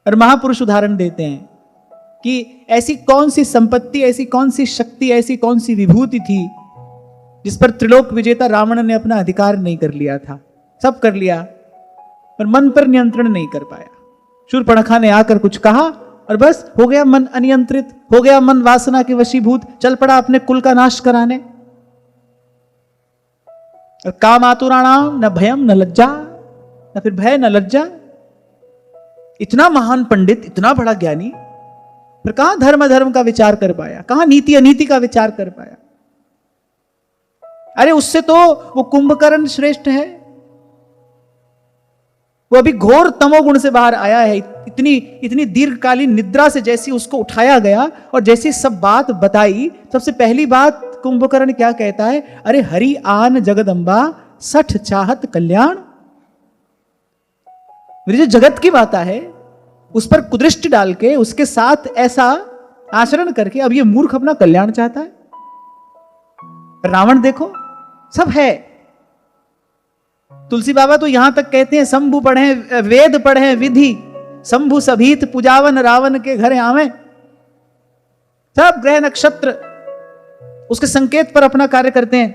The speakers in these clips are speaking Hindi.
और महापुरुष उदाहरण देते हैं कि ऐसी कौन सी संपत्ति, ऐसी कौन सी शक्ति, ऐसी कौन सी विभूति थी जिस पर त्रिलोक विजेता रावण ने अपना अधिकार नहीं कर लिया था। सब कर लिया पर मन पर नियंत्रण नहीं कर पाया। शूर्पणखा ने आकर कुछ कहा और बस हो गया मन अनियंत्रित, हो गया मन वासना के वशीभूत, चल पड़ा अपने कुल का नाश कराने। और कामातुराणाम न भयम न लज्जा, न फिर भय न लज्जा। इतना महान पंडित, इतना बड़ा ज्ञानी, पर कहां धर्म धर्म का विचार कर पाया, कहां नीति अनीति का विचार कर पाया। अरे उससे तो वो कुंभकर्ण श्रेष्ठ है, वो अभी घोर तमोगुण से बाहर आया है। इतनी दीर्घकालीन निद्रा से जैसी उसको उठाया गया और जैसी सब बात बताई, सबसे पहली बात कुंभकर्ण क्या कहता है, अरे हरि आन जगदम्बा सठ चाहत कल्याण। मेरी जो जगत की बात है उस पर कुदृष्टि डाल के, उसके साथ ऐसा आचरण करके अब ये मूर्ख अपना कल्याण चाहता है। रावण देखो सब है। तुलसी बाबा तो यहां तक कहते हैं, शंभु पढ़े वेद पढ़े विधि, शंभु सभीत पुजावन रावण के घर आवे। सब ग्रह नक्षत्र उसके संकेत पर अपना कार्य करते हैं।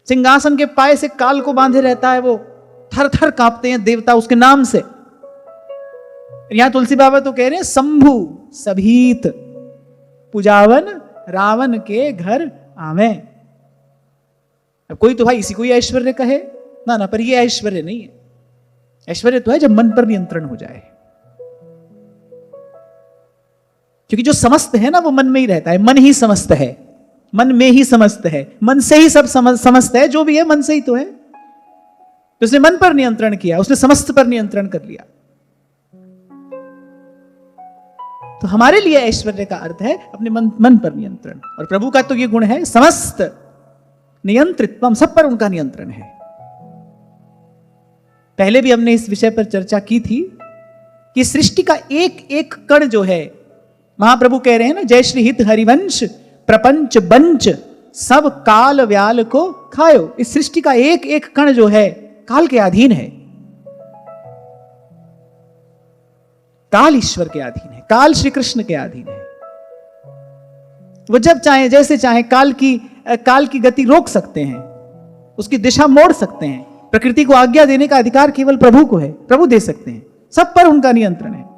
सिंहासन के पाए से काल को बांधे रहता है, वो थर थर कांपते हैं देवता उसके नाम से। यहां तुलसी बाबा तो कह रहे हैं शंभु सभीत पुजावन रावण के घर आवे। अब कोई तो भाई इसी को ही ऐश्वर्य कहे ना, ना, पर ये ऐश्वर्य नहीं है। ऐश्वर्य तो है जब मन पर नियंत्रण हो जाए, क्योंकि जो समस्त है ना वो मन में ही रहता है। मन ही समस्त है, मन में ही समस्त है, मन से ही सब समस्त है। जो भी है मन से ही तो है। तो उसने मन पर नियंत्रण किया, उसने समस्त पर नियंत्रण कर लिया। तो हमारे लिए ऐश्वर्य का अर्थ है अपने मन पर नियंत्रण। और प्रभु का तो ये गुण है समस्त नियंत्रित्वम, सब पर उनका नियंत्रण है। पहले भी हमने इस विषय पर चर्चा की थी कि सृष्टि का एक एक कण जो है, महाप्रभु कह रहे हैं ना, जय श्री हित हरिवंश प्रपंच बंच सब काल व्याल को खायो। इस सृष्टि का एक एक कण जो है काल के अधीन है, काल ईश्वर के अधीन है, काल श्री कृष्ण के अधीन है। वो जब चाहे जैसे चाहे काल की गति रोक सकते हैं, उसकी दिशा मोड़ सकते हैं। प्रकृति को आज्ञा देने का अधिकार केवल प्रभु को है, प्रभु दे सकते हैं। सब पर उनका नियंत्रण है।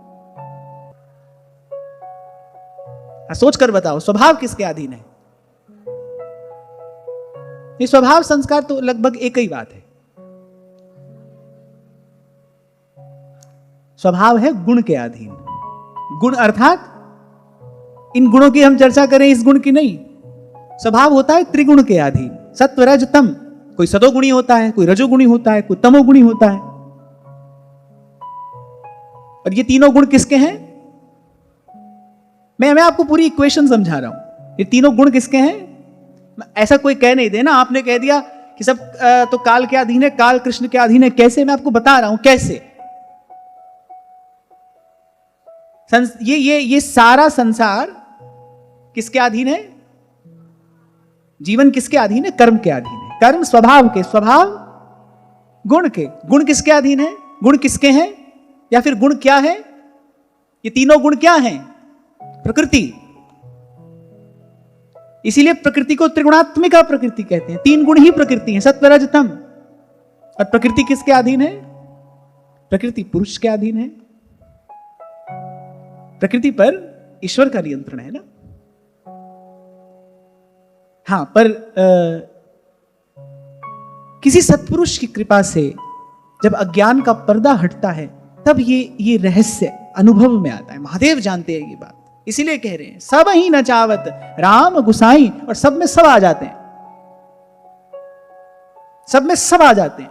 सोच कर बताओ स्वभाव किसके अधीन है? ये स्वभाव संस्कार तो लगभग एक ही बात है। स्वभाव है गुण के अधीन। गुण अर्थात इन गुणों की हम चर्चा करें, इस गुण की नहीं। स्वभाव होता है त्रिगुण के अधीन, सत्व रज तम। कोई सदोगुणी होता है, कोई रजोगुणी होता है, कोई तमोगुणी होता है। और ये तीनों गुण किसके हैं? मैं आपको पूरी इक्वेशन समझा रहा हूं। ये तीनों गुण किसके हैं? ऐसा कोई कह नहीं देना आपने कह दिया कि सब तो काल के अधीन है, काल कृष्ण के अधीन है। कैसे? मैं आपको बता रहा हूं कैसे। ये सारा संसार किसके अधीन है? जीवन किसके अधीन है? कर्म के अधीन है। कर्म स्वभाव के, स्वभाव गुण के। गुण किसके अधीन है? गुण किसके हैं? या फिर गुण क्या है? ये तीनों गुण क्या हैं? प्रकृति। इसीलिए प्रकृति को त्रिगुणात्मिका प्रकृति कहते हैं। तीन गुण ही प्रकृति है, सत्व रज तम। और प्रकृति किसके अधीन है? प्रकृति पुरुष के अधीन है। प्रकृति पर ईश्वर का नियंत्रण है ना। हां, पर किसी सत्पुरुष की कृपा से जब अज्ञान का पर्दा हटता है तब ये रहस्य अनुभव में आता है। महादेव जानते हैं ये बात, इसीलिए कह रहे हैं सब ही नचावत राम गुसाई। और सब में सब आ जाते हैं, सब में सब आ जाते हैं।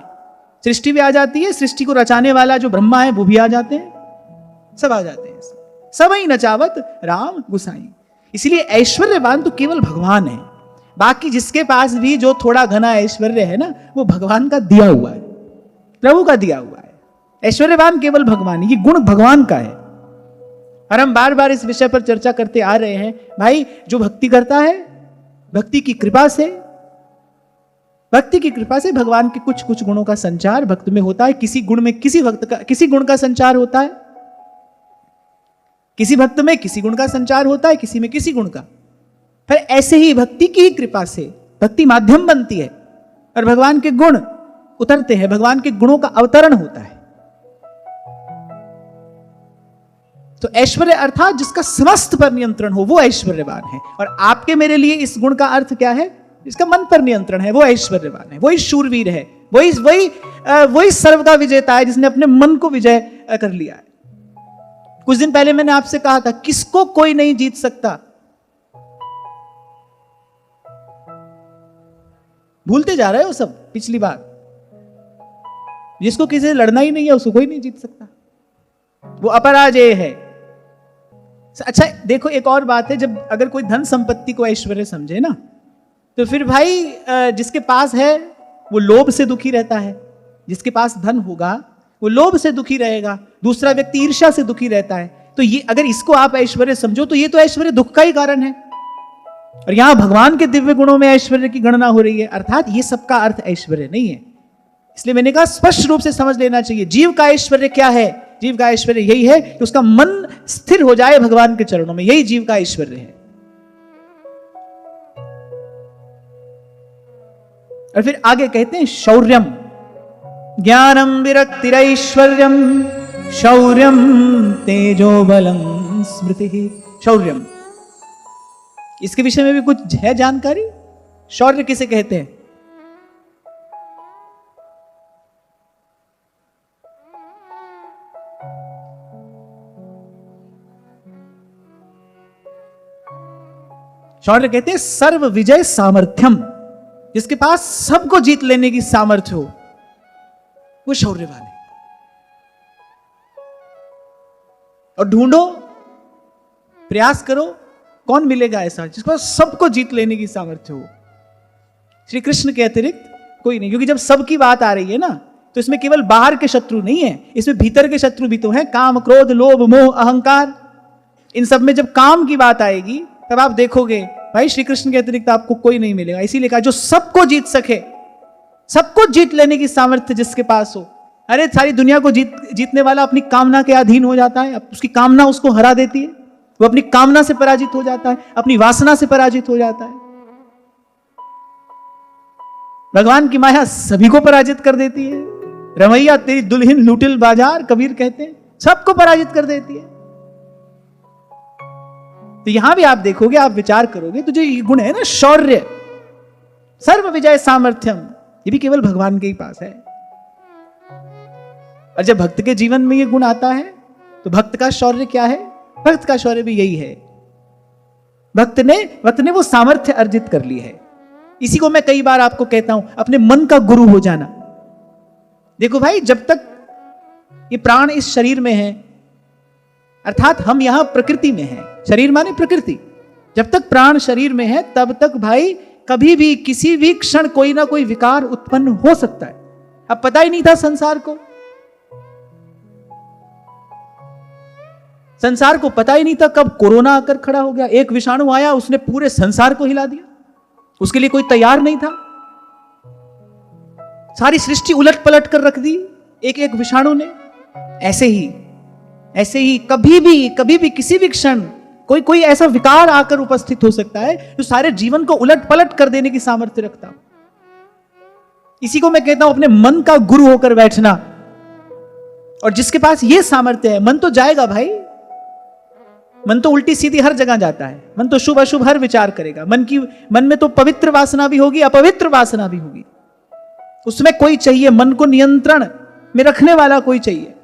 सृष्टि भी आ जाती है, सृष्टि को रचाने वाला जो ब्रह्मा है वो भी आ जाते हैं, सब आ जाते हैं। सब ही नचावत राम गुसाई। इसलिए ऐश्वर्यवान तो केवल भगवान है। बाकी जिसके पास भी जो थोड़ा घना ऐश्वर्य है ना, वो भगवान का दिया हुआ है, प्रभु का दिया हुआ है। ऐश्वर्यवान केवल भगवान, ये गुण भगवान का है। और हम बार बार इस विषय पर चर्चा करते आ रहे हैं भाई, जो भक्ति करता है, भक्ति की कृपा से भगवान के कुछ कुछ गुणों का संचार भक्त में होता है। किसी गुण में किसी भक्त का किसी गुण का संचार होता है, किसी भक्त में किसी गुण का संचार होता है, किसी में किसी गुण का। फिर ऐसे ही भक्ति की ही कृपा से भक्ति माध्यम बनती है और भगवान के गुण उतरते हैं, भगवान के गुणों का अवतरण होता है। तो ऐश्वर्य अर्थात जिसका समस्त पर नियंत्रण हो, वो ऐश्वर्यवान है। और आपके मेरे लिए इस गुण का अर्थ क्या है? जिसका मन पर नियंत्रण है, वो ऐश्वर्यवान है, वही शूरवीर है, वही सर्व का विजेता है, जिसने अपने मन को विजय कर लिया है। कुछ दिन पहले मैंने आपसे कहा था, किसको कोई नहीं जीत सकता। भूलते जा रहे हो सब पिछली बार। जिसको किसी से लड़ना ही नहीं है, उसको कोई नहीं जीत सकता, वो अपराजेय है। अच्छा देखो, एक और बात है, जब अगर कोई धन संपत्ति को ऐश्वर्य समझे ना, तो फिर भाई जिसके पास है वो लोभ से दुखी रहता है। जिसके पास धन होगा वो लोभ से दुखी रहेगा, दूसरा व्यक्ति ईर्ष्या से दुखी रहता है। तो ये अगर इसको आप ऐश्वर्य समझो तो ये तो ऐश्वर्य दुख का ही कारण है। और यहां भगवान के दिव्य गुणों में ऐश्वर्य की गणना हो रही है, अर्थात ये सबका अर्थ ऐश्वर्य नहीं है। इसलिए मैंने कहा स्पष्ट रूप से समझ लेना चाहिए, जीव का ऐश्वर्य क्या है। जीव का ऐश्वर्य यही है कि उसका मन स्थिर हो जाए भगवान के चरणों में, यही जीव का ऐश्वर्य है। और फिर आगे कहते हैं शौर्यम, ज्ञानम विरक्तिरैश्वर्यम शौर्यम तेजोबलम स्मृति। शौर्यम, इसके विषय में भी कुछ है जानकारी? शौर्य किसे कहते हैं? शौर्य कहते हैं सर्व विजय सामर्थ्यम, जिसके पास सबको जीत लेने की सामर्थ्य हो, वो शौर्यवान है। और ढूंढो, प्रयास करो, कौन मिलेगा ऐसा जिसके पास सबको जीत लेने की सामर्थ्य हो। श्री कृष्ण के अतिरिक्त कोई नहीं, क्योंकि जब सबकी बात आ रही है ना, तो इसमें केवल बाहर के शत्रु नहीं है, इसमें भीतर के शत्रु भी तो हैं। काम, क्रोध, लोभ, मोह, अहंकार, इन सब में जब काम की बात आएगी तब आप देखोगे भाई श्री कृष्ण के अतिरिक्त आपको कोई नहीं मिलेगा। इसीलिए कहा जो सबको जीत सके, सबको जीत लेने की सामर्थ्य जिसके पास हो। अरे सारी दुनिया को जीतने वाला अपनी कामना के अधीन हो जाता है, उसकी कामना उसको हरा देती है, वो अपनी कामना से पराजित हो जाता है, अपनी वासना से पराजित हो जाता है। भगवान की माया सभी को पराजित कर देती है। रमैया तेरी दुल्हन लुटिल बाजार, कबीर कहते हैं, सबको पराजित कर देती है। तो यहां भी आप देखोगे, आप विचार करोगे तो जो ये गुण है ना, शौर्य, सर्व विजय सामर्थ्यम, ये भी केवल भगवान के ही पास है। और जब भक्त के जीवन में ये गुण आता है तो भक्त का शौर्य क्या है? भक्त का शौर्य भी यही है, भक्त ने वो सामर्थ्य अर्जित कर ली है। इसी को मैं कई बार आपको कहता हूं, अपने मन का गुरु हो जाना। देखो भाई, जब तक ये प्राण इस शरीर में है, अर्थात हम यहां प्रकृति में हैं, शरीर माने प्रकृति, जब तक प्राण शरीर में है तब तक भाई कभी भी किसी भी क्षण कोई ना कोई विकार उत्पन्न हो सकता है। अब पता ही नहीं था संसार को, संसार को पता ही नहीं था कब कोरोना आकर खड़ा हो गया। एक विषाणु आया, उसने पूरे संसार को हिला दिया, उसके लिए कोई तैयार नहीं था, सारी सृष्टि उलट पलट कर रख दी एक एक विषाणु ने। ऐसे ही कभी भी किसी भी क्षण कोई ऐसा विकार आकर उपस्थित हो सकता है जो सारे जीवन को उलट पलट कर देने की सामर्थ्य रखता हो। इसी को मैं कहता हूं अपने मन का गुरु होकर बैठना। और जिसके पास ये सामर्थ्य है, मन तो जाएगा भाई, मन तो उल्टी सीधी हर जगह जाता है, मन तो शुभ अशुभ हर विचार करेगा, मन में तो पवित्र वासना भी होगी, अपवित्र वासना भी होगी। उसमें कोई चाहिए, मन को नियंत्रण में रखने वाला कोई चाहिए।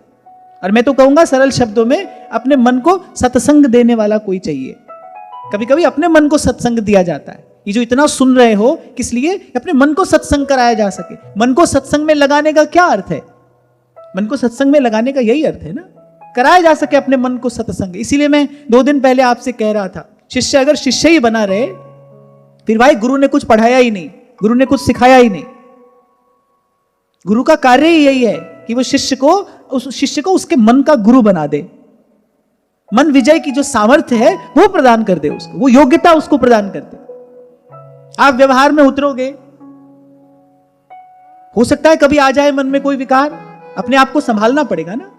और मैं तो कहूंगा सरल शब्दों में, अपने मन को सत्संग देने वाला कोई चाहिए। कभी कभी अपने मन को सत्संग दिया जाता है। ये जो इतना सुन रहे हो, किस लिए? अपने मन को सत्संग कराया जा सके। मन को सत्संग में लगाने का क्या अर्थ है? मन को सत्संग में लगाने का यही अर्थ है ना, कराया जा सके अपने मन को सत्संग। इसीलिए मैं 2 दिन पहले आपसे कह रहा था, शिष्य अगर शिष्य ही बना रहे, फिर भाई गुरु ने कुछ पढ़ाया ही नहीं, गुरु ने कुछ सिखाया ही नहीं। गुरु का कार्य ही यही है कि वो उस शिष्य को उसके मन का गुरु बना दे, मन विजय की जो सामर्थ्य है वो प्रदान कर दे उसको, वो योग्यता उसको प्रदान कर दे। आप व्यवहार में उतरोगे, हो सकता है कभी आ जाए मन में कोई विकार, अपने आप को संभालना पड़ेगा ना।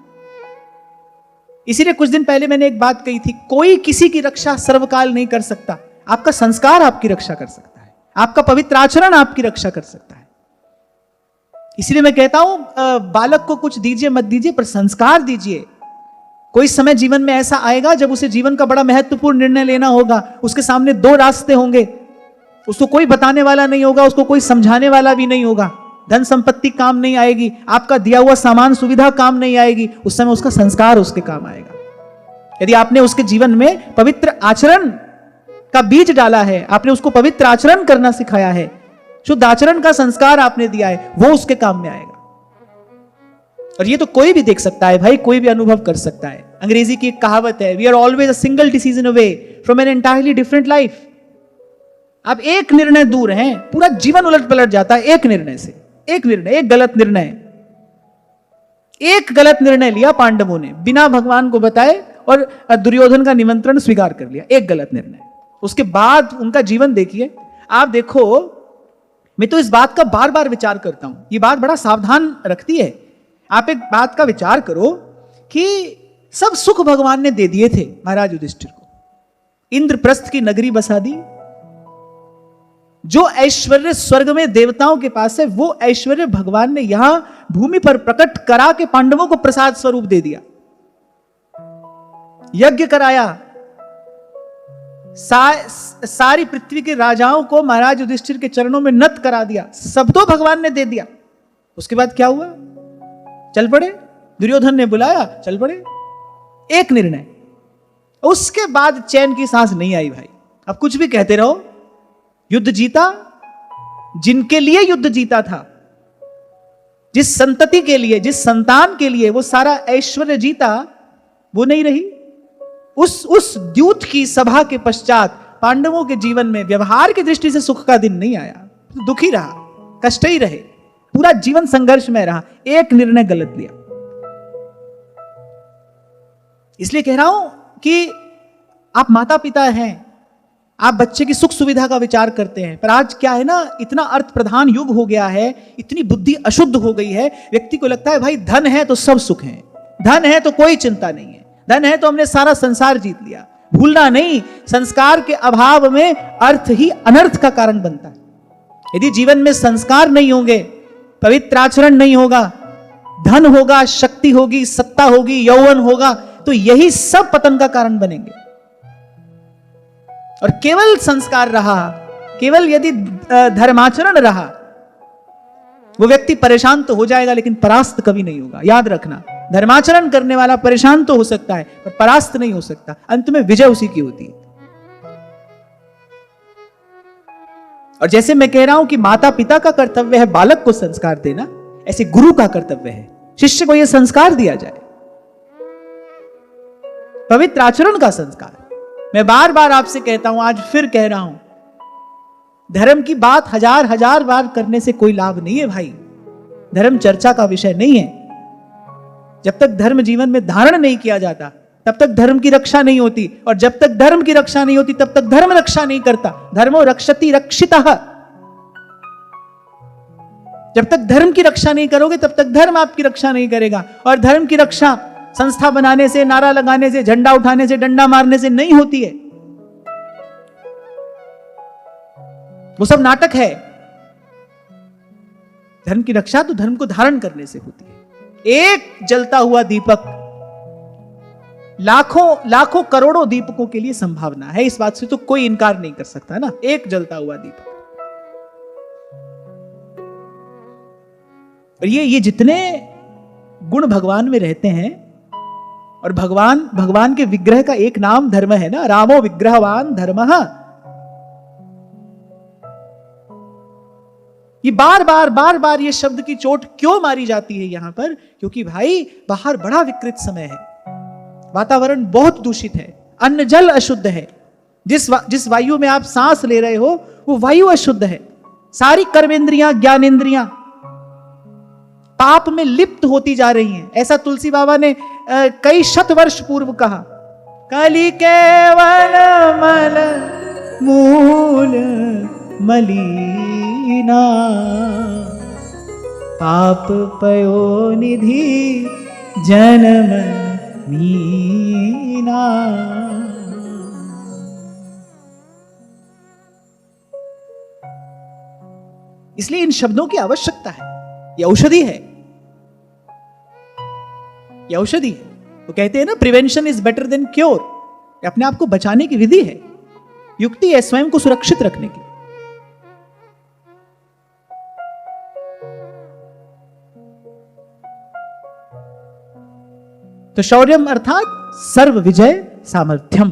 इसीलिए कुछ दिन पहले मैंने एक बात कही थी, कोई किसी की रक्षा सर्वकाल नहीं कर सकता। आपका संस्कार आपकी रक्षा कर सकता है, आपका पवित्र आचरण आपकी रक्षा कर सकता है। इसलिए मैं कहता हूं बालक को कुछ दीजिए मत दीजिए, पर संस्कार दीजिए। कोई समय जीवन में ऐसा आएगा जब उसे जीवन का बड़ा महत्वपूर्ण निर्णय लेना होगा। उसके सामने दो रास्ते होंगे, उसको कोई बताने वाला नहीं होगा, उसको कोई समझाने वाला भी नहीं होगा। धन संपत्ति काम नहीं आएगी, आपका दिया हुआ सामान सुविधा काम नहीं आएगी। उस समय उसका संस्कार उसके काम आएगा। यदि आपने उसके जीवन में पवित्र आचरण का बीज डाला है, आपने उसको पवित्र आचरण करना सिखाया है, शुद्ध आचरण का संस्कार आपने दिया है, वो उसके काम में आएगा। और ये तो कोई भी देख सकता है भाई, कोई भी अनुभव कर सकता है। अंग्रेजी की एक कहावत है, we are always a single decision away from an entirely different life. आप एक निर्णय दूर हैं, पूरा जीवन उलट पलट जाता है एक निर्णय से। एक निर्णय, एक गलत निर्णय, एक गलत निर्णय लिया पांडवों ने बिना भगवान को बताए, और दुर्योधन का निमंत्रण स्वीकार कर लिया। एक गलत निर्णय, उसके बाद उनका जीवन देखिए। आप देखो, मैं तो इस बात का बार बार विचार करता हूं, ये बात बड़ा सावधान रखती है। आप एक बात का विचार करो कि सब सुख भगवान ने दे दिए थे महाराज युधिष्ठिर को, इंद्रप्रस्थ की नगरी बसा दी, जो ऐश्वर्य स्वर्ग में देवताओं के पास है वो ऐश्वर्य भगवान ने यहां भूमि पर प्रकट करा के पांडवों को प्रसाद स्वरूप दे दिया। यज्ञ कराया, सारी पृथ्वी के राजाओं को महाराज युधिष्ठिर के चरणों में नत करा दिया, सब तो भगवान ने दे दिया। उसके बाद क्या हुआ? चल पड़े, दुर्योधन ने बुलाया, चल पड़े, एक निर्णय। उसके बाद चैन की सांस नहीं आई भाई। अब कुछ भी कहते रहो, युद्ध जीता, जिनके लिए युद्ध जीता था, जिस संतति के लिए, जिस संतान के लिए वो सारा ऐश्वर्य जीता, वो नहीं रही। उस द्यूत की सभा के पश्चात पांडवों के जीवन में व्यवहार की दृष्टि से सुख का दिन नहीं आया। दुखी रहा, कष्ट ही रहे, पूरा जीवन संघर्ष में रहा, एक निर्णय गलत लिया। इसलिए कह रहा हूं कि आप माता पिता हैं, आप बच्चे की सुख सुविधा का विचार करते हैं, पर आज क्या है ना, इतना अर्थ प्रधान युग हो गया है, इतनी बुद्धि अशुद्ध हो गई है, व्यक्ति को लगता है भाई धन है तो सब सुख है, धन है तो कोई चिंता नहीं है, धन है तो हमने सारा संसार जीत लिया। भूलना नहीं, संस्कार के अभाव में अर्थ ही अनर्थ का कारण बनता है। यदि जीवन में संस्कार नहीं होंगे, पवित्र आचरण नहीं होगा, धन होगा, शक्ति होगी, सत्ता होगी, यौवन होगा, तो यही सब पतन का कारण बनेंगे। और केवल संस्कार रहा, केवल यदि धर्माचरण रहा, वो व्यक्ति परेशान तो हो जाएगा लेकिन परास्त कभी नहीं होगा। याद रखना, धर्माचरण करने वाला परेशान तो हो सकता है पर परास्त नहीं हो सकता। अंत में विजय उसी की होती है। और जैसे मैं कह रहा हूं कि माता पिता का कर्तव्य है बालक को संस्कार देना, ऐसे गुरु का कर्तव्य है शिष्य को यह संस्कार दिया जाए, पवित्र आचरण का संस्कार। मैं बार बार आपसे कहता हूं, आज फिर कह रहा हूं, धर्म की बात हजार बार करने से कोई लाभ नहीं है भाई। धर्म चर्चा का विषय नहीं है। जब तक धर्म जीवन में धारण नहीं किया जाता तब तक धर्म की रक्षा नहीं होती, और जब तक धर्म की रक्षा नहीं होती तब तक धर्म रक्षा नहीं करता। धर्मो रक्षति रक्षितः। जब तक धर्म की रक्षा नहीं करोगे तब तक धर्म आपकी रक्षा नहीं करेगा। और धर्म की रक्षा संस्था बनाने से, नारा लगाने से, झंडा उठाने से, डंडा मारने से नहीं होती है। वो सब नाटक है। धर्म की रक्षा तो धर्म को धारण करने से होती है। एक जलता हुआ दीपक लाखों करोड़ों दीपकों के लिए संभावना है, इस बात से तो कोई इनकार नहीं कर सकता ना। एक जलता हुआ दीपक। और ये जितने गुण भगवान में रहते हैं, और भगवान के विग्रह का एक नाम धर्म है ना, रामो विग्रहवान धर्मः। ये बार बार ये शब्द की चोट क्यों मारी जाती है यहां पर? क्योंकि भाई बाहर बड़ा विकृत समय है, वातावरण बहुत दूषित है, अन्न जल अशुद्ध है, जिस वायु में आप सांस ले रहे हो वो वायु अशुद्ध है। सारी कर्मेंद्रियां, ज्ञानेंद्रियां पाप में लिप्त होती जा रही हैं। ऐसा तुलसी बाबा ने कई शत वर्ष पूर्व कहा, कली केवल मल मूल मलीना, पाप पयो निधि जन्म मीना। बिना। इसलिए इन शब्दों की आवश्यकता है। ये औषधि है, ये औषधि है। तो कहते हैं ना, prevention is better than cure. अपने आप को बचाने की विधि है, युक्ति है स्वयं को सुरक्षित रखने की। तो शौर्यम अर्थात सर्व विजय सामर्थ्यम।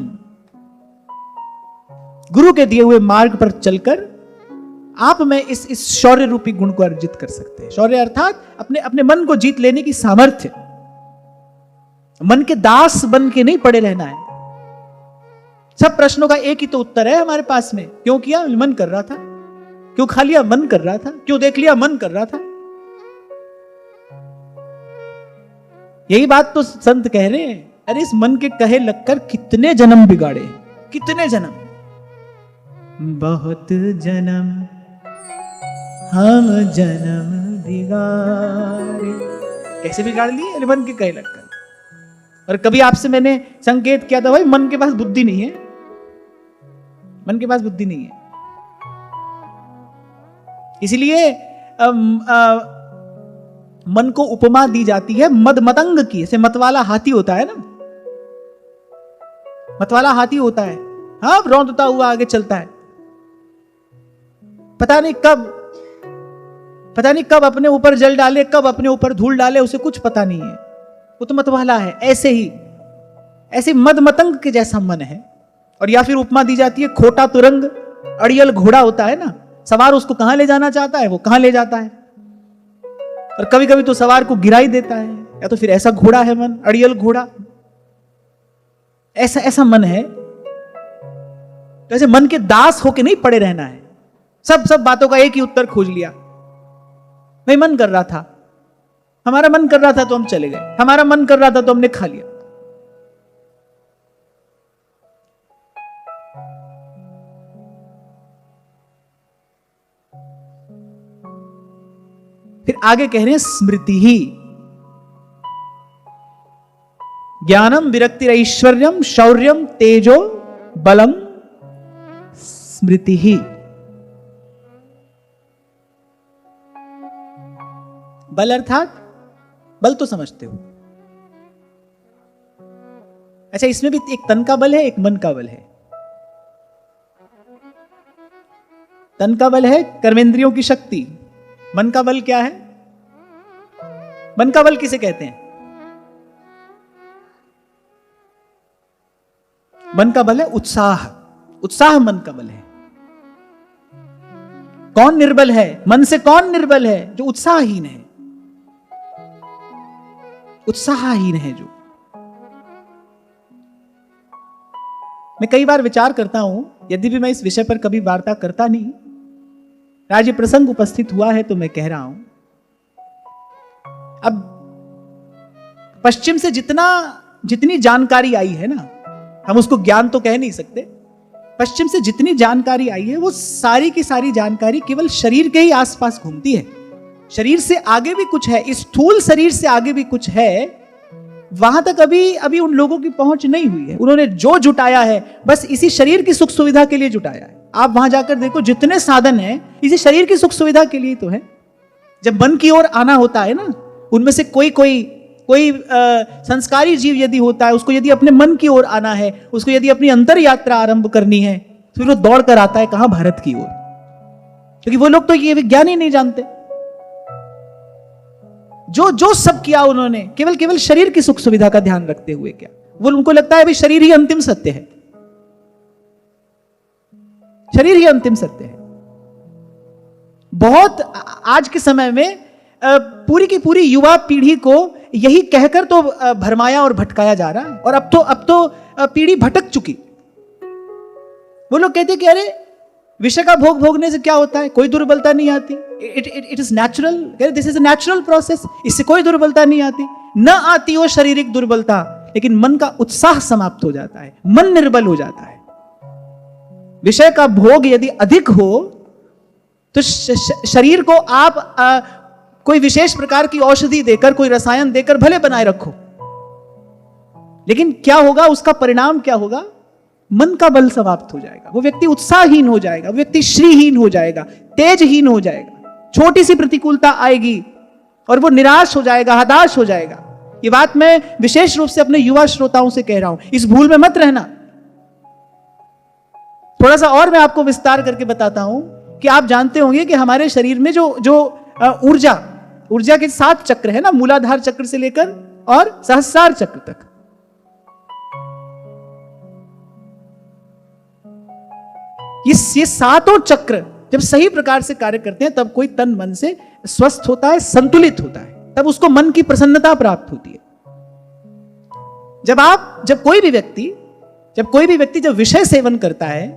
गुरु के दिए हुए मार्ग पर चलकर आप में इस शौर्य रूपी गुण को अर्जित कर सकते हैं। शौर्य अर्थात अपने अपने मन को जीत लेने की सामर्थ्य। मन के दास बन के नहीं पड़े रहना है। सब प्रश्नों का एक ही तो उत्तर है हमारे पास में। क्यों किया? मन कर रहा था। क्यों खा लिया? मन कर रहा था। क्यों देख लिया? मन कर रहा था। यही बात तो संत कह रहे हैं। अरे इस मन के कहे लगकर कितने जन्म बिगाड़े, कितने जन्म, बहुत जन्म हम जन्म बिगाड़े। कैसे बिगाड़ लिए? अरे मन के कहे लगकर। और कभी आपसे मैंने संकेत किया था, भाई मन के पास बुद्धि नहीं है, मन के पास बुद्धि नहीं है। इसलिए मन को उपमा दी जाती है मद मतंग की। जैसे मतवाला हाथी होता है ना, मतवाला हाथी होता है, हाँ, रौंदता हुआ आगे चलता है। पता नहीं कब अपने ऊपर जल डाले, कब अपने ऊपर धूल डाले, उसे कुछ पता नहीं है। वो तो मतवाला है। ऐसे मद मतंग के जैसा मन है। और या फिर उपमा दी जाती है खोटा तुरंग अड़ियल घोड़ा होता है ना, सवार उसको कहां ले जाना चाहता है वो कहां ले जाता है। और कभी कभी तो सवार को गिरा ही देता है। या तो फिर ऐसा घोड़ा है मन, अड़ियल घोड़ा। ऐसा मन है। तो ऐसे मन के दास होके नहीं पड़े रहना है। सब बातों का एक ही उत्तर खोज लिया। भाई मन कर रहा था, हमारा मन कर रहा था तो हम चले गए, हमारा मन कर रहा था तो हमने खा लिया। फिर आगे कह रहे हैं स्मृति ही। ज्ञानम विरक्तिरैश्वर्यम शौर्यम तेजो बलम स्मृति ही। बल अर्थात बल तो समझते हो। अच्छा, इसमें भी एक तन का बल है, एक मन का बल है। तन का बल है कर्मेंद्रियों की शक्ति। मन का बल क्या है? मन का बल किसे कहते हैं? मन का बल है उत्साह। उत्साह मन का बल है। कौन निर्बल है? मन से कौन निर्बल है? जो उत्साहहीन है, उत्साहहीन है जो। मैं कई बार विचार करता हूं, यदि भी मैं इस विषय पर कभी वार्ता करता नहीं, आज ये प्रसंग उपस्थित हुआ है तो मैं कह रहा हूं। अब पश्चिम से जितनी जानकारी आई है ना, हम उसको ज्ञान तो कह नहीं सकते। पश्चिम से जितनी जानकारी आई है वो सारी की सारी जानकारी केवल शरीर के ही आसपास घूमती है। शरीर से आगे भी कुछ है, इस स्थूल शरीर से आगे भी कुछ है, वहां तक अभी उन लोगों की पहुंच नहीं हुई है। उन्होंने जो जुटाया है बस इसी शरीर की सुख सुविधा के लिए जुटाया है। आप वहां जाकर देखो, जितने साधन हैं इसी शरीर की सुख सुविधा के लिए तो है। जब मन की ओर आना होता है ना, उनमें से कोई संस्कारी जीव यदि होता है, उसको यदि अपने मन की ओर आना है, उसको यदि अपनी अंतर यात्रा आरंभ करनी है, तो फिर वो दौड़ कर आता है कहां? भारत की ओर। क्योंकि वो लोग तो ये विज्ञान ही नहीं जानते। जो सब किया उन्होंने केवल शरीर की सुख सुविधा का ध्यान रखते हुए किया। वो उनको लगता है भाई शरीर ही अंतिम सत्य है, शरीर ही अंतिम सत्य है। बहुत आज के समय में पूरी की पूरी युवा पीढ़ी को यही कहकर तो भरमाया और भटकाया जा रहा है। और अब तो पीढ़ी भटक चुकी। वो लोग कहते कि अरे विषय का भोग भोगने से क्या होता है, कोई दुर्बलता नहीं आती, it is natural, this is a natural process, इससे कोई दुर्बलता नहीं आती। न आती हो शारीरिक दुर्बलता, लेकिन मन का उत्साह समाप्त हो जाता है, मन निर्बल हो जाता है। विषय का भोग यदि अधिक हो तो शरीर को आप कोई विशेष प्रकार की औषधि देकर, कोई रसायन देकर भले बनाए रखो, लेकिन क्या होगा, उसका परिणाम क्या होगा? मन का बल समाप्त हो जाएगा, वो व्यक्ति उत्साहहीन हो जाएगा, वो व्यक्ति श्रीहीन हो जाएगा, तेजहीन हो जाएगा, छोटी सी प्रतिकूलता आएगी और वो निराश हो जाएगा, हताश हो जाएगा। ये बात मैं विशेष रूप से अपने युवा श्रोताओं से कह रहा हूं, इस भूल में मत रहना। थोड़ा सा और मैं आपको विस्तार करके बताता हूं कि आप जानते होंगे कि हमारे शरीर में जो ऊर्जा के 7 चक्र है ना, मूलाधार चक्र से लेकर और सहस्रार चक्र तक। ये 7 चक्र जब सही प्रकार से कार्य करते हैं तब कोई तन मन से स्वस्थ होता है, संतुलित होता है, तब उसको मन की प्रसन्नता प्राप्त होती है। जब कोई भी व्यक्ति जब विषय सेवन करता है,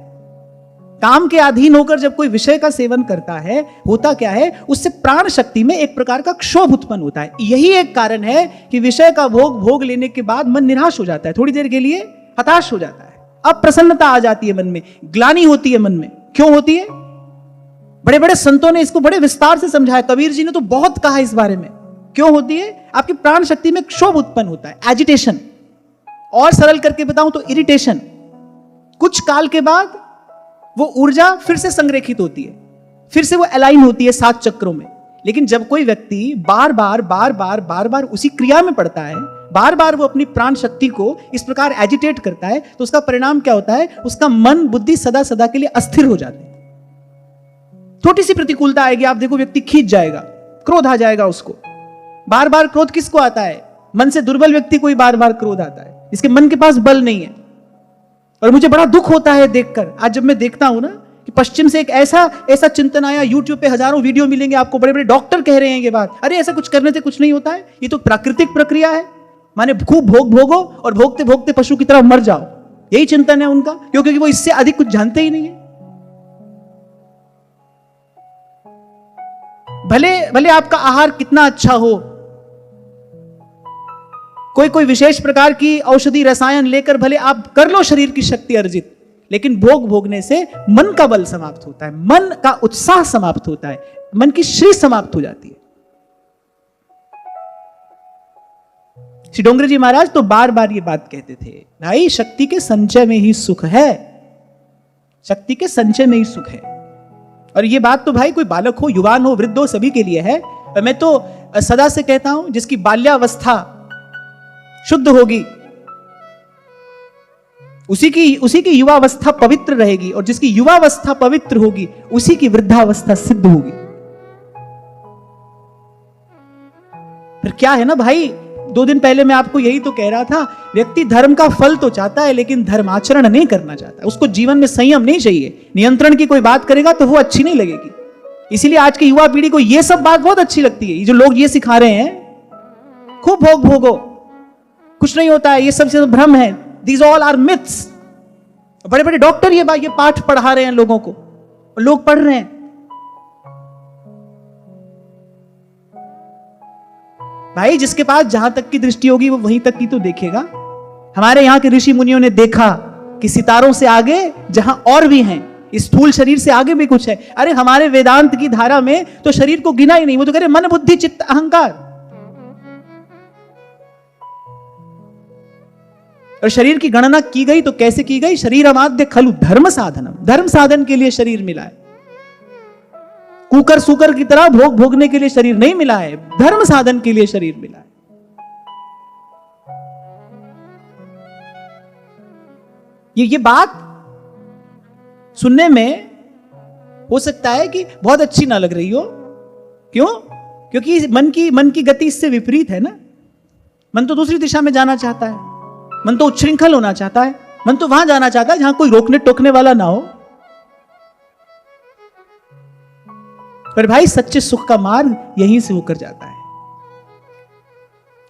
काम के अधीन होकर जब कोई विषय का सेवन करता है, होता क्या है, उससे प्राण शक्ति में एक प्रकार का क्षोभ उत्पन्न होता है। यही एक कारण है कि विषय का भोग लेने के बाद मन निराश हो जाता है, थोड़ी देर के लिए हताश हो जाता है, अप्रसन्नता आ जाती है मन में, ग्लानि होती है मन में। क्यों होती है? बड़े बड़े संतों ने इसको बड़े विस्तार से समझाया, कबीर जी ने तो बहुत कहा इस बारे में। क्यों होती है? आपकी प्राण शक्ति में क्षोभ उत्पन्न होता है, एजिटेशन, और सरल करके बताऊं तो इरिटेशन। कुछ काल के बाद वो ऊर्जा फिर से संरेखित होती है, फिर से वो अलाइन होती है 7 चक्रों में। लेकिन जब कोई व्यक्ति बार बार उसी क्रिया में पड़ता है, बार बार वो अपनी प्राण शक्ति को इस प्रकार एजिटेट करता है, तो उसका परिणाम क्या होता है? उसका मन बुद्धि सदा सदा के लिए अस्थिर हो जाती है। छोटी सी प्रतिकूलता आएगी, आप देखो व्यक्ति खींच जाएगा, क्रोध आ जाएगा उसको। बार बार क्रोध किसको आता है? मन से दुर्बल व्यक्ति को ही बार बार क्रोध आता है, इसके मन के पास बल नहीं है। और मुझे बड़ा दुख होता है देखकर, आज जब मैं देखता हूं ना कि पश्चिम से एक ऐसा चिंतन आया, यूट्यूब पे हजारों वीडियो मिलेंगे आपको, बड़े बड़े डॉक्टर कह रहे हैं ये बात, अरे ऐसा कुछ करने से कुछ नहीं होता है, ये तो प्राकृतिक प्रक्रिया है, माने खूब भोगो और भोगते भोगते पशु की तरह मर जाओ। यही चिंतन है उनका, क्योंकि वो इससे अधिक कुछ जानते ही नहीं है। भले आपका आहार कितना अच्छा हो, कोई विशेष प्रकार की औषधि रसायन लेकर भले आप कर लो शरीर की शक्ति अर्जित, लेकिन भोगने से मन का बल समाप्त होता है, मन का उत्साह समाप्त होता है, मन की श्री समाप्त हो जाती है। श्री डोंगरे जी महाराज तो बार बार ये बात कहते थे, भाई शक्ति के संचय में ही सुख है, शक्ति के संचय में ही सुख है। और ये बात तो भाई कोई बालक हो, युवान हो, वृद्ध हो, सभी के लिए है। और मैं तो सदा से कहता हूं, जिसकी बाल्यावस्था शुद्ध होगी उसी की युवावस्था पवित्र रहेगी, और जिसकी युवावस्था पवित्र होगी उसी की वृद्धावस्था सिद्ध होगी। फिर क्या है ना भाई, 2 दिन पहले मैं आपको यही तो कह रहा था, व्यक्ति धर्म का फल तो चाहता है लेकिन धर्माचरण नहीं करना चाहता। उसको जीवन में संयम नहीं चाहिए, नियंत्रण की कोई बात करेगा तो वो अच्छी नहीं लगेगी। इसीलिए आज की युवा पीढ़ी को ये सब बात बहुत अच्छी लगती है, ये जो लोग ये सिखा रहे हैं, खूब भोगो, कुछ नहीं होता है, ये सब भ्रम है, दीज ऑल आर मिथ्स। बड़े बड़े डॉक्टर ये पाठ पढ़ा रहे हैं लोगों को, लोग पढ़ रहे हैं। भाई जिसके पास जहां तक की दृष्टि होगी वो वहीं तक की तो देखेगा। हमारे यहां के ऋषि मुनियों ने देखा कि सितारों से आगे जहां और भी हैं, इस स्थूल शरीर से आगे भी कुछ है। अरे हमारे वेदांत की धारा में तो शरीर को गिना ही नहीं, वो तो कह रहे मन बुद्धि चित्त अहंकार। और शरीर की गणना की गई तो कैसे की गई? शरीरमाद्य खलु धर्म साधनम, धर्म साधन के लिए शरीर मिला है। कुकर सुकर की तरह भोगने के लिए शरीर नहीं मिला है, धर्म साधन के लिए शरीर मिला है। ये बात सुनने में हो सकता है कि बहुत अच्छी ना लग रही हो। क्यों? क्योंकि मन की गति इससे विपरीत है ना। मन तो दूसरी दिशा में जाना चाहता है, मन तो उच्छृंखल होना चाहता है, मन तो वहां जाना चाहता है जहां कोई रोकने टोकने वाला ना हो। पर भाई सच्चे सुख का मार्ग यहीं से होकर जाता है।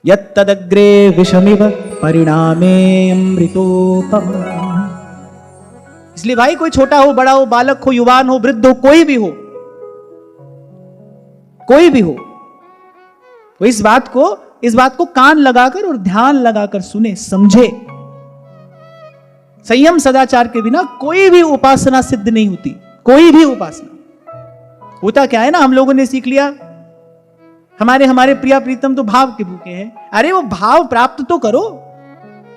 यत्तदग्रे विषमिव परिणामे अमृतोपम। इसलिए भाई कोई छोटा हो, बड़ा हो, बालक हो, युवान हो, वृद्ध हो, कोई भी हो, वो इस बात को कान लगाकर और ध्यान लगाकर सुने, समझे। संयम सदाचार के बिना कोई भी उपासना सिद्ध नहीं होती, कोई भी उपासना। होता क्या है ना, हम लोगों ने सीख लिया, हमारे प्रिया प्रीतम तो भाव के भूखे हैं। अरे वो भाव प्राप्त तो करो,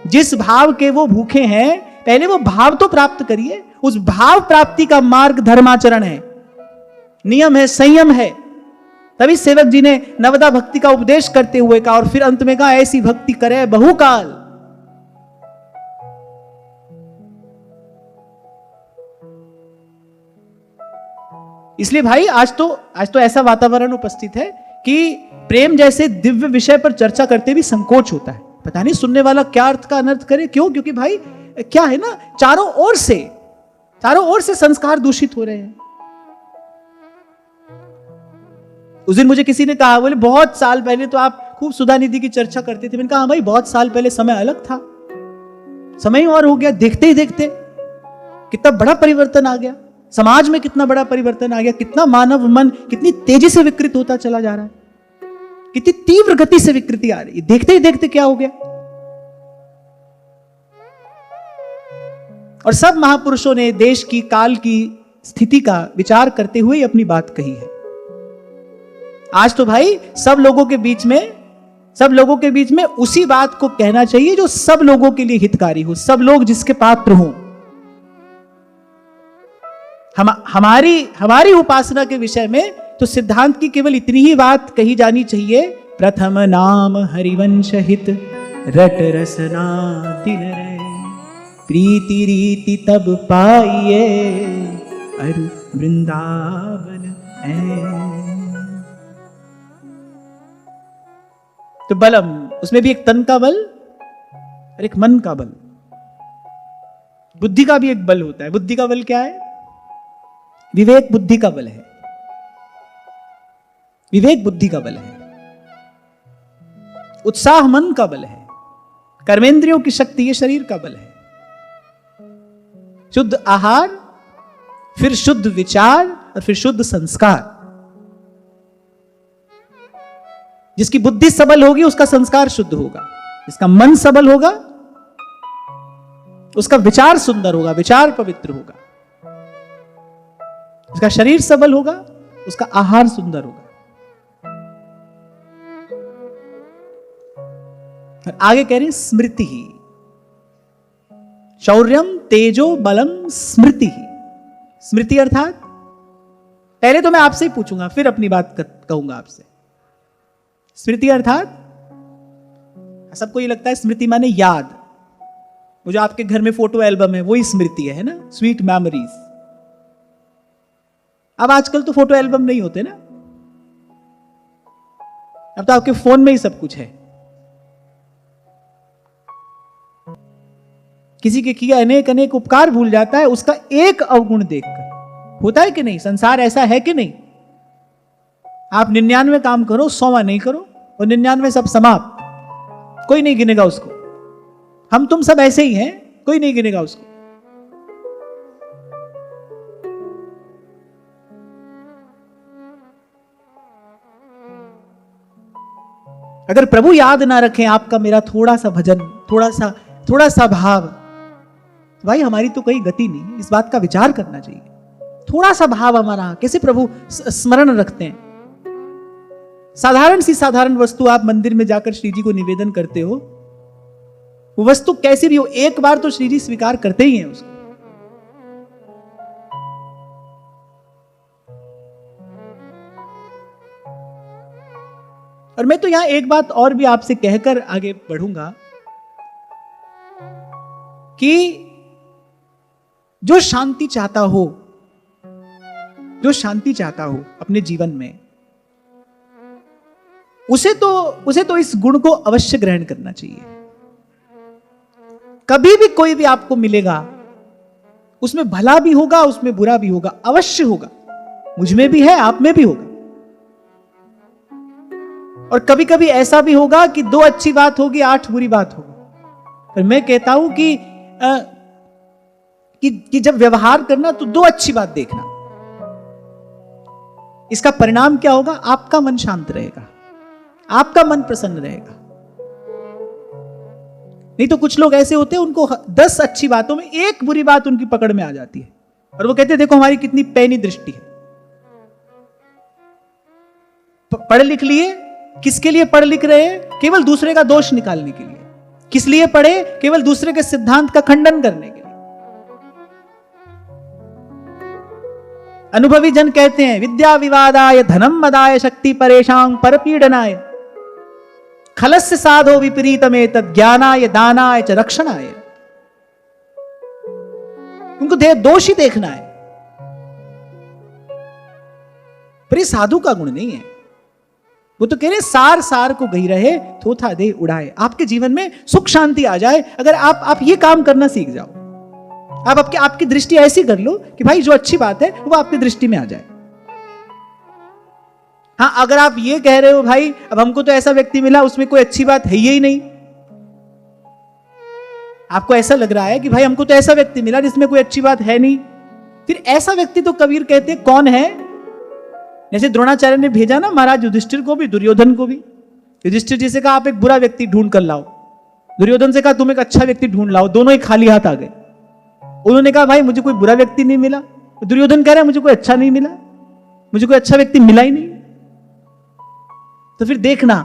जिस भाव के वो भूखे हैं, पहले वो भाव तो प्राप्त करिए। उस भाव प्राप्ति का मार्ग धर्माचरण है, नियम है, संयम है। तभी सेवक जी ने नवदा भक्ति का उपदेश करते हुए कहा, और फिर अंत में कहा, ऐसी भक्ति करे बहुकाल। इसलिए भाई आज तो ऐसा वातावरण उपस्थित है कि प्रेम जैसे दिव्य विषय पर चर्चा करते भी संकोच होता है। पता नहीं सुनने वाला क्या अर्थ का अनर्थ करे। क्यों? क्योंकि भाई क्या है ना, चारों ओर से संस्कार दूषित हो रहे हैं। उस दिन मुझे किसी ने कहा, बोले बहुत साल पहले तो आप खूब सुधा निधि की चर्चा करते थे। मैंने कहा, हाँ भाई, बहुत साल पहले समय अलग था, समय और हो गया। देखते ही देखते कितना बड़ा परिवर्तन आ गया, समाज में कितना बड़ा परिवर्तन आ गया, कितना मानव मन कितनी तेजी से विकृत होता चला जा रहा है, कितनी तीव्र गति से विकृति आ रही है। देखते ही देखते क्या हो गया। और सब महापुरुषों ने देश की, काल की स्थिति का विचार करते हुए अपनी बात कही है। आज तो भाई सब लोगों के बीच में उसी बात को कहना चाहिए जो सब लोगों के लिए हितकारी हो, सब लोग जिसके पात्र हों। हमारी उपासना के विषय में तो सिद्धांत की केवल इतनी ही बात कही जानी चाहिए, प्रथम नाम हरिवंश हित रट रसना दिन रे, प्रीति रीति तब पाइए अरु वृंदावन है। तो बलम, उसमें भी एक तन का बल और एक मन का बल, बुद्धि का भी एक बल होता है। बुद्धि का बल क्या है? विवेक बुद्धि का बल है, विवेक बुद्धि का बल है। उत्साह मन का बल है, कर्मेंद्रियों की शक्ति ये शरीर का बल है। शुद्ध आहार, फिर शुद्ध विचार और फिर शुद्ध संस्कार। जिसकी बुद्धि सबल होगी उसका संस्कार शुद्ध होगा, जिसका मन सबल होगा उसका विचार सुंदर होगा, विचार पवित्र होगा। जिसका शरीर सबल होगा उसका आहार सुंदर होगा। और आगे कह रहे हैं स्मृति ही, शौर्यम तेजो बलम स्मृति ही। स्मृति अर्थात, पहले तो मैं आपसे ही पूछूंगा फिर अपनी बात कहूंगा आपसे। स्मृति अर्थात, सबको ये लगता है स्मृति माने याद। वो जो आपके घर में फोटो एल्बम है वही स्मृति है ना, स्वीट मेमोरीज। अब आजकल तो फोटो एल्बम नहीं होते ना, अब तो आपके फोन में ही सब कुछ है। किसी के किया अनेक अनेक उपकार भूल जाता है उसका एक अवगुण देखकर। होता है कि नहीं? संसार ऐसा है कि नहीं? आप 99 काम करो, 100वां नहीं करो, और 99 सब समाप्त, कोई नहीं गिनेगा उसको। हम तुम सब ऐसे ही हैं, कोई नहीं गिनेगा उसको। अगर प्रभु याद ना रखें आपका मेरा थोड़ा सा भजन, थोड़ा सा भाव, भाई हमारी तो कोई गति नहीं। इस बात का विचार करना चाहिए। थोड़ा सा भाव हमारा, कैसे प्रभु स्मरण रखते हैं। साधारण वस्तु आप मंदिर में जाकर श्री जी को निवेदन करते हो, वो वस्तु कैसी भी हो, एक बार तो श्री जी स्वीकार करते ही हैं उसको। और मैं तो यहां एक बात और भी आपसे कहकर आगे बढ़ूंगा कि जो शांति चाहता हो अपने जीवन में, उसे तो इस गुण को अवश्य ग्रहण करना चाहिए। कभी भी कोई भी आपको मिलेगा, उसमें भला भी होगा, उसमें बुरा भी होगा, अवश्य होगा। मुझ में भी है, आप में भी होगा। और कभी कभी ऐसा भी होगा कि 2 अच्छी बात होगी, 8 बुरी बात होगी। पर मैं कहता हूं कि जब व्यवहार करना तो 2 अच्छी बात देखना। इसका परिणाम क्या होगा? आपका मन शांत रहेगा, आपका मन प्रसन्न रहेगा। नहीं तो कुछ लोग ऐसे होते हैं, उनको 10 अच्छी बातों में 1 बुरी बात उनकी पकड़ में आ जाती है, और वो कहते हैं देखो हमारी कितनी पैनी दृष्टि है। पढ़ लिख लिए, किसके लिए पढ़ लिख रहे हैं? केवल दूसरे का दोष निकालने के लिए। किस लिए पढ़े? केवल दूसरे के सिद्धांत का खंडन करने के लिए। अनुभवी जन कहते हैं, विद्या विवादाय धनम मदाय शक्ति परेशां परपीडनाय खलस्य साधो विपरीतमे तद ज्ञानाय दानाय च रक्षणाय। उनको दोष ही देखना है, पर ये साधु का गुण नहीं है। वो तो कह रहे सार सार को गई रहे थोथा दे उड़ाए। आपके जीवन में सुख शांति आ जाए अगर आप ये काम करना सीख जाओ। आप आपकी दृष्टि ऐसी कर लो कि भाई जो अच्छी बात है वो आपकी दृष्टि में आ जाए। हाँ, अगर आप ये कह रहे हो भाई अब हमको तो ऐसा व्यक्ति मिला उसमें कोई अच्छी बात है ही नहीं, आपको ऐसा लग रहा है कि भाई हमको तो ऐसा व्यक्ति मिला जिसमें कोई अच्छी बात है नहीं, फिर ऐसा व्यक्ति तो कबीर कहते कौन है? जैसे द्रोणाचार्य ने भेजा ना महाराज युधिष्ठिर को भी, दुर्योधन को भी। युधिष्ठिर जी से कहा आप एक बुरा व्यक्ति ढूंढ कर लाओ, दुर्योधन से कहा तुम एक अच्छा व्यक्ति ढूंढ लाओ, दोनों ही खाली हाथ आ गए। उन्होंने कहा भाई मुझे कोई बुरा व्यक्ति नहीं मिला, दुर्योधन कह रहा है मुझे कोई अच्छा नहीं मिला, मुझे कोई अच्छा व्यक्ति मिला ही नहीं। तो फिर देखना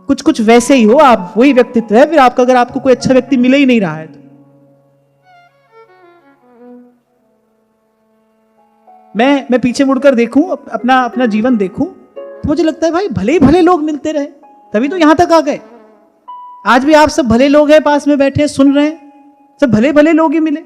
कुछ कुछ वैसे ही हो, आप वही व्यक्तित्व है फिर आपका, अगर आपको कोई अच्छा व्यक्ति मिल ही नहीं रहा है तो। मैं पीछे मुड़कर देखूं, अपना जीवन देखूं, तो मुझे लगता है भाई भले ही भले लोग मिलते रहे तभी तो यहां तक आ गए। आज भी आप सब भले लोग हैं, पास में बैठे सुन रहे हैं, सब भले भले लोग ही मिले।